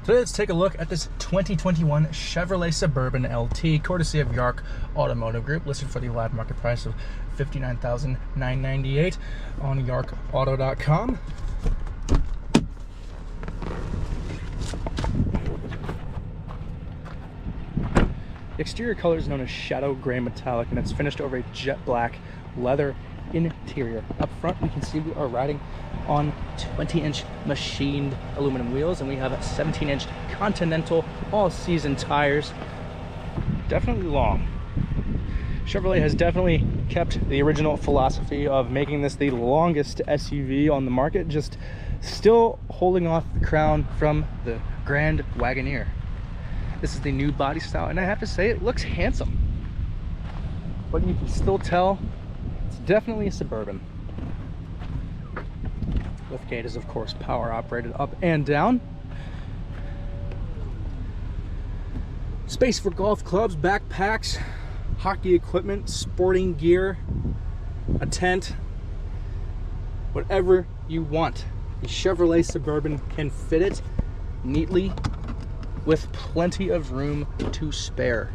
Today, let's take a look at this 2021 Chevrolet Suburban LT, courtesy of Yark Automotive Group, listed for the live market price of $59,998 on yarkauto.com. The exterior color is known as shadow gray metallic, and it's finished over a jet black leather interior. Up front, we can see we are riding on 20-inch machined aluminum wheels, and we have 17-inch Continental all-season tires. Definitely long. Chevrolet has definitely kept the original philosophy of making this the longest SUV on the market, just still holding off the crown from the Grand Wagoneer. This is the new body style, and I have to say, it looks handsome. But you can still tell it's definitely a Suburban. Liftgate is, of course, power operated up and down. Space for golf clubs, backpacks, hockey equipment, sporting gear, a tent, whatever you want. The Chevrolet Suburban can fit it neatly with plenty of room to spare.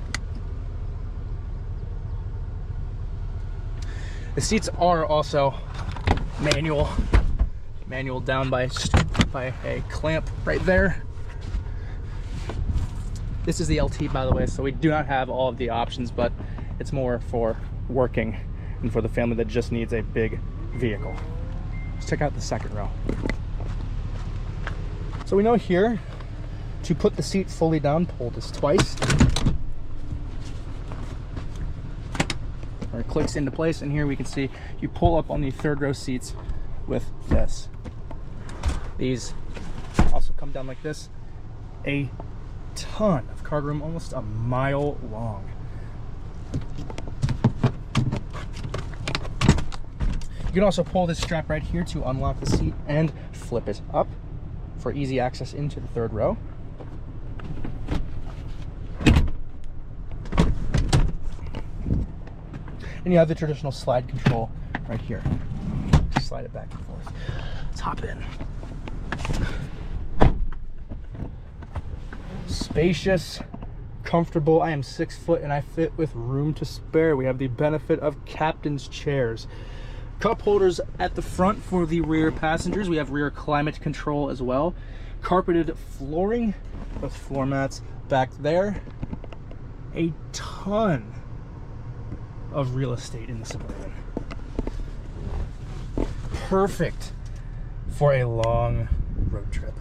The seats are also manual down by a clamp right there. This is the LT, by the way, so we do not have all of the options, but it's more for working and for the family that just needs a big vehicle. Let's check out the second row. So we know here to put the seat fully down, pull this twice, or it clicks into place, and here we can see you pull up on the third row seats with this. These also come down like this. A ton of cargo room, almost a mile long. You can also pull this strap right here to unlock the seat and flip it up for easy access into the third row. And you have the traditional slide control right here. Just slide it back and forth. Let's hop in. Spacious, comfortable. I am 6 foot and I fit with room to spare. We have the benefit of captain's chairs. Cup holders at the front for the rear passengers. We have rear climate control as well. Carpeted flooring with floor mats back there. A ton of real estate in the Suburban. Perfect for a long road trip.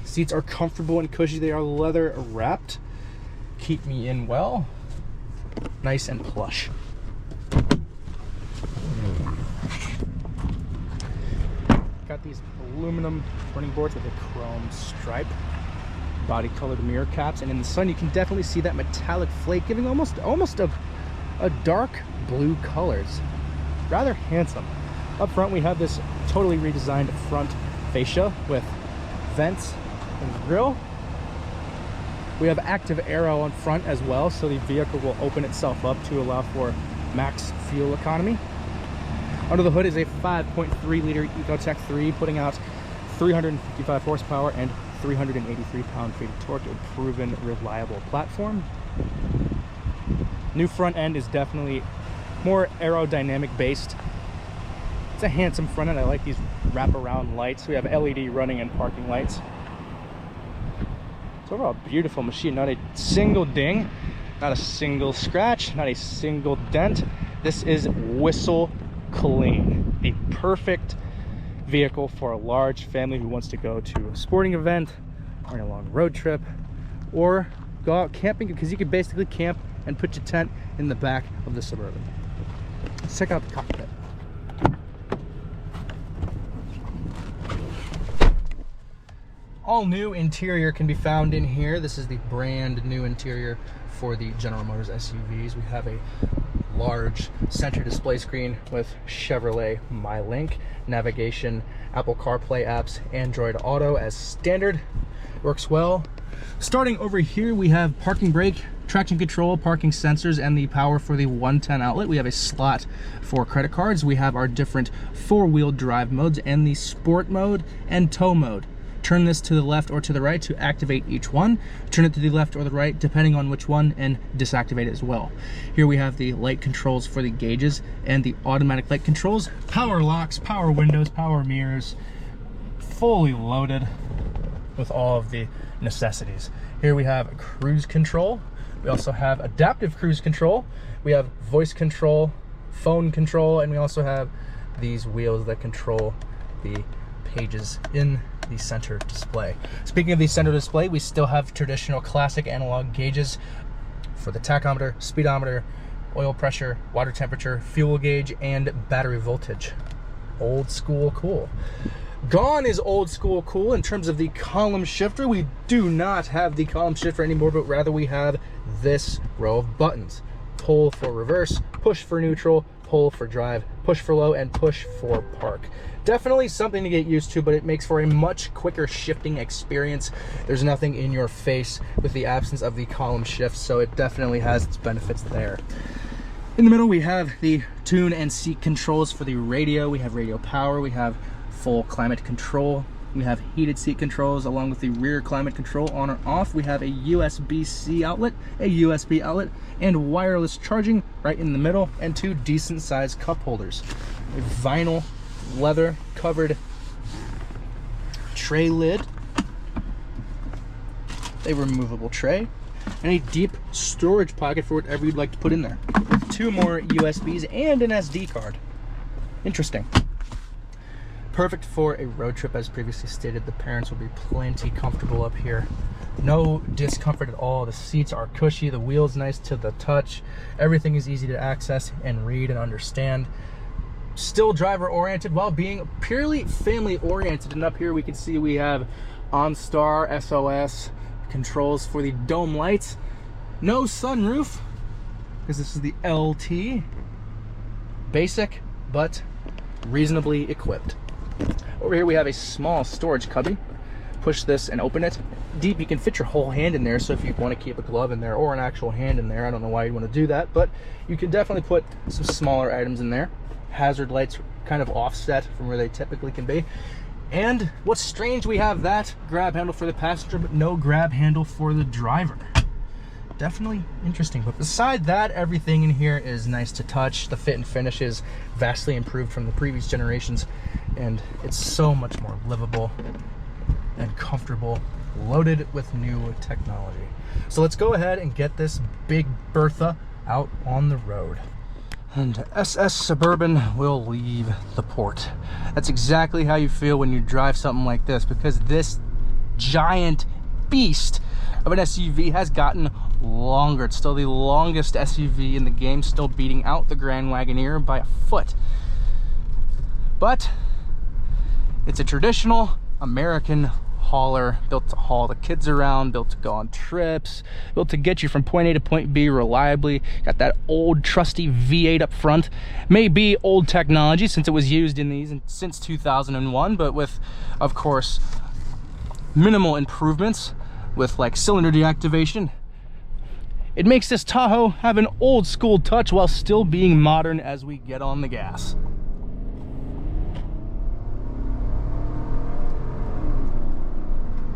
Seats are comfortable and cushy. They are leather wrapped. Keep me in well. Nice and plush. Got these aluminum running boards with a chrome stripe. Body colored mirror caps, and in the sun you can definitely see that metallic flake, giving almost a dark blue colors. Rather handsome. Up front we have this totally redesigned front fascia with vents and grille. We have active aero on front as well, so the vehicle will open itself up to allow for max fuel economy. Under the hood is a 5.3 liter Ecotec 3, putting out 355 horsepower and 383 pound-feet of torque, a proven reliable platform. New front end is definitely more aerodynamic based. It's a handsome front end. I like these wraparound lights. We have LED running and parking lights. It's overall a beautiful machine. Not a single ding, not a single scratch, not a single dent. This is whistle clean. The perfect vehicle for a large family who wants to go to a sporting event or on a long road trip or go out camping, because you can basically camp and put your tent in the back of the Suburban. Let's check out the cockpit. All new interior can be found in here. This is the brand new interior for the General Motors SUVs. We have a large center display screen with Chevrolet MyLink, navigation, Apple CarPlay apps, Android Auto as standard. Works well. Starting over here, we have parking brake, traction control, parking sensors, and the power for the 110 outlet. We have a slot for credit cards. We have our different four-wheel drive modes and the sport mode and tow mode. Turn this to the left or to the right to activate each one. Turn it to the left or the right depending on which one, and deactivate it as well. Here we have the light controls for the gauges and the automatic light controls. Power locks, power windows, power mirrors, fully loaded with all of the necessities. Here we have cruise control. We also have adaptive cruise control. We have voice control, phone control, and we also have these wheels that control the pages in the center display. Speaking of the center display, we still have traditional classic analog gauges for the tachometer, speedometer, oil pressure, water temperature, fuel gauge, and battery voltage. Old school cool. Gone is old school cool in terms of the column shifter. We do not have the column shifter anymore, but rather we have this row of buttons. Pull for reverse, push for neutral, pull for drive, push for low, and push for park. Definitely something to get used to, but it makes for a much quicker shifting experience. There's nothing in your face with the absence of the column shift, so it definitely has its benefits there. In the middle, we have the tune and seat controls for the radio. We have radio power, we have full climate control, we have heated seat controls along with the rear climate control on or off. We have a USB-C outlet, a USB outlet, and wireless charging right in the middle, and two decent sized cup holders. A vinyl leather covered tray lid, a removable tray, and a deep storage pocket for whatever you'd like to put in there. Two more USBs and an SD card. Interesting. Perfect for a road trip. As previously stated, the parents will be plenty comfortable up here. No discomfort at all. The seats are cushy, the wheel's nice to the touch, everything is easy to access and read and understand. Still driver oriented while being purely family oriented. And up here we can see we have OnStar, SOS, controls for the dome lights. No sunroof, because this is the LT. Basic, but reasonably equipped. Over here we have a small storage cubby. Push this and open it. Deep, you can fit your whole hand in there, so if you want to keep a glove in there or an actual hand in there, I don't know why you'd want to do that, but you can definitely put some smaller items in there. Hazard lights kind of offset from where they typically can be. And what's strange, we have that grab handle for the passenger, but no grab handle for the driver. Definitely interesting. But beside that, everything in here is nice to touch. The fit and finish is vastly improved from the previous generations, and it's so much more livable and comfortable, loaded with new technology. So let's go ahead and get this big Bertha out on the road. And SS Suburban will leave the port. That's exactly how you feel when you drive something like this, because this giant beast of an SUV has gotten longer. It's still the longest SUV in the game, still beating out the Grand Wagoneer by a foot. But it's a traditional American hauler, built to haul the kids around, built to go on trips, built to get you from point A to point B reliably. Got that old trusty V8 up front. May be old technology since it was used in these since 2001, but with, of course, minimal improvements with like cylinder deactivation. It makes this Tahoe have an old school touch while still being modern as we get on the gas.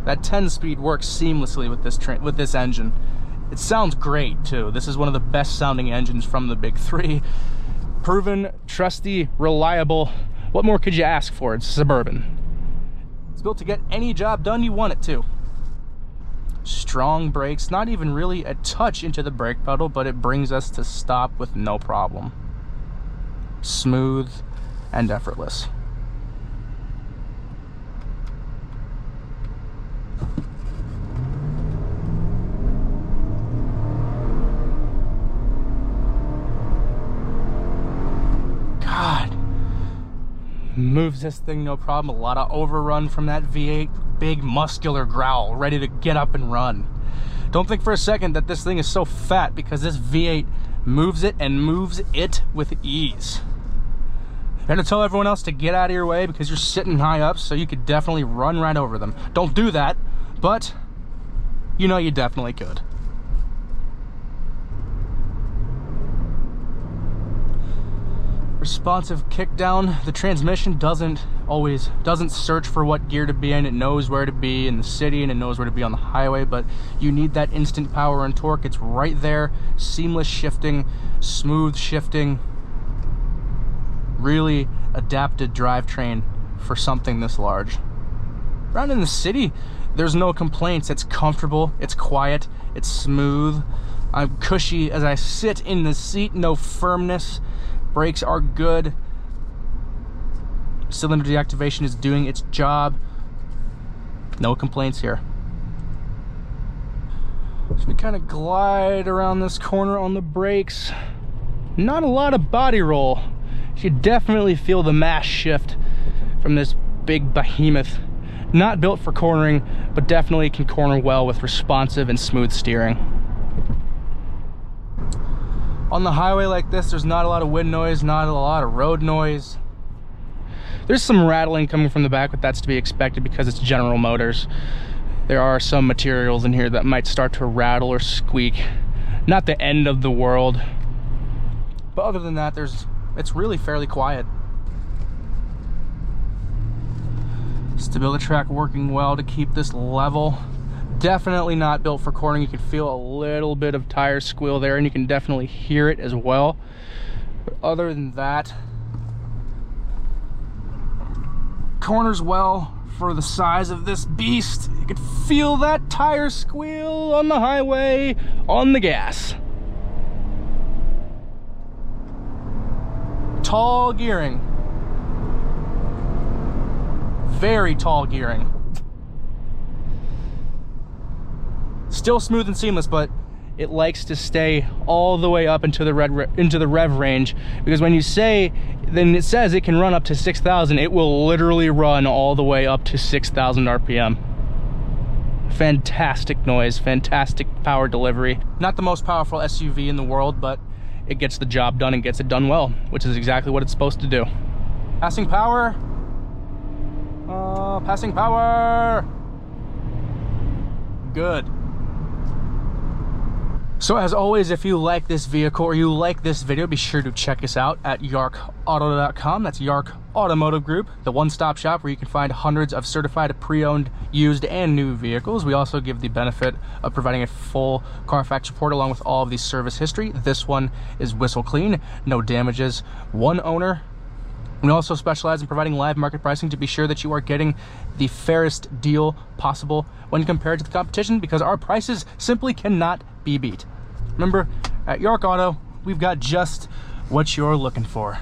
That 10-speed works seamlessly with this engine. It sounds great too. This is one of the best sounding engines from the big three. Proven, trusty, reliable. What more could you ask for? It's Suburban. It's built to get any job done you want it to. Strong brakes, not even really a touch into the brake pedal, but it brings us to stop with no problem. Smooth and effortless. God, moves this thing no problem. A lot of overrun from that V8. Big muscular growl, ready to get up and run. Don't think for a second that this thing is so fat, because this V8 moves it and moves it with ease. You have to tell everyone else to get out of your way because you're sitting high up, so you could definitely run right over them. Don't do that, but you know you definitely could. Responsive kick down. The transmission doesn't search for what gear to be in. It knows where to be in the city and it knows where to be on the highway, but you need that instant power and torque. It's right there. Seamless shifting, smooth shifting. Really adapted drivetrain for something this large. Around in the city, there's no complaints. It's comfortable, it's quiet, it's smooth. I'm cushy as I sit in the seat, no firmness. Brakes are good. Cylinder deactivation is doing its job. No complaints here. So we kind of glide around this corner on the brakes. Not a lot of body roll. You definitely feel the mass shift from this big behemoth. Not built for cornering, but definitely can corner well with responsive and smooth steering. On the highway like this, there's not a lot of wind noise, not a lot of road noise. There's some rattling coming from the back, but that's to be expected because it's General Motors. There are some materials in here that might start to rattle or squeak. Not the end of the world. But other than that, it's really fairly quiet. Stability track working well to keep this level. Definitely not built for cornering. You can feel a little bit of tire squeal there, and you can definitely hear it as well. But other than that, corners well for the size of this beast. You can feel that tire squeal on the highway, on the gas. Tall gearing. Very tall gearing. Still smooth and seamless, but it likes to stay all the way up into the rev range, because when you say, then it says it can run up to 6,000, it will literally run all the way up to 6,000 RPM. Fantastic noise, fantastic power delivery. Not the most powerful SUV in the world, but it gets the job done and gets it done well, which is exactly what it's supposed to do. Passing power. Passing power. Good. So as always, if you like this vehicle or you like this video, be sure to check us out at yarkauto.com. That's Yark Automotive Group, the one-stop shop where you can find hundreds of certified pre-owned, used, and new vehicles. We also give the benefit of providing a full Carfax report along with all of the service history. This one is whistle clean, no damages, one owner. We also specialize in providing live market pricing to be sure that you are getting the fairest deal possible when compared to the competition, because our prices simply cannot be beat. Remember, at Yark Auto, we've got just what you're looking for.